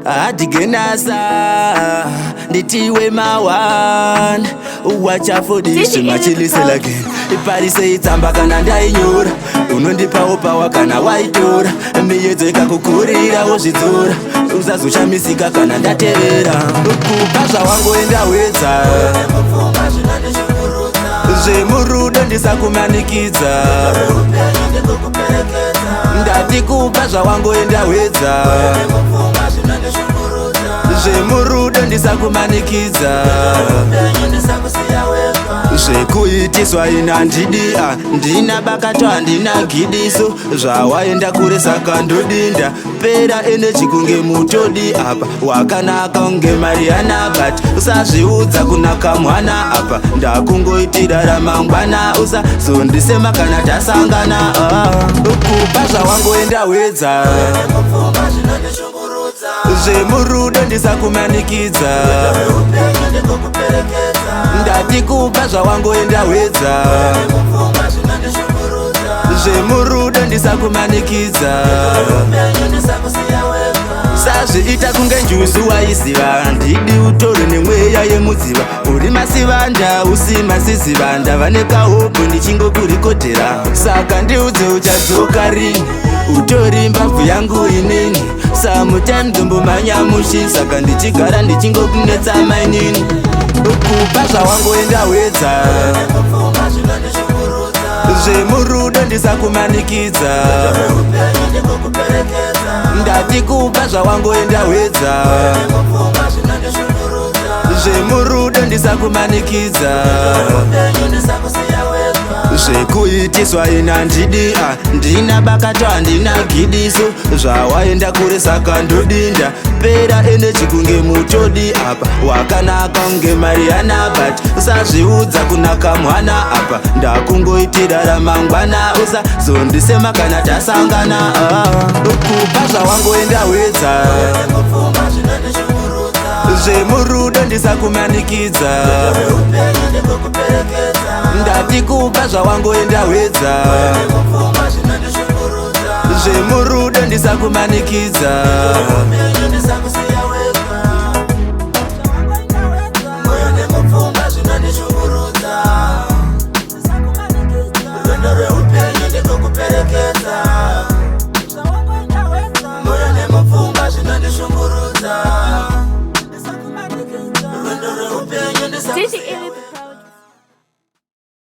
adigenasa nditiwe mawan uwachafodishe machilisela again iparise itsamba kana ndainyora unondipawo pawa kana waitora miyedzo ikakukurira wozvidzora usazoshamisika kana ndatevera kupa zvawangoenda wedza zvemurudo ndisakumanikidza ndati kupa zvawangoenda wedza zvemurudo ndisakumanikidza zvekuitiswa ina ndidia ndina bakato handina gidiso zvawaenda kure saka ndodinda pera enechi kunge mutodi apa wakanaka unge mariana but usazviudza kunaka mwana apa ndakungoitira ramangwana usazondisema kana tasangana kupa zvawangoenda wedza zvemurudo ndisakumanikidza ndati kupa zvawangoenda wedza zvemurudo ndisakumanikidza sazviita kunge njuzi waiziva ndidi utore nemweya yemudziva uri masivanda usi masiziva ndava nekahopu ndichingokurikodhera saka ndiudze uchadzoka rini utori mbabvu yangu inini samutime ndombomanyamushi saka ndichigara ndichingokunetsa mainini kupa zvawangoenda wedza zvemurudo ndisakumanikidza ndati kupa zvawangoenda wedza zvemurudo ndisakumanikidza zvekuitiswa ina ndidia ndina bakato handina gidiso zvawaenda kure saka ndodinda pera enechi kunge mutodi apa wakanaka unge mariana but usazviudza kunaka mwana apa ndakungoitira ramangwana usazondisema kana tasangana kupa zvawangoenda wedza zvemurudo ndisakumanikidza ndati kupa zvawangoenda wedza zvemurudo ndisakumanikidza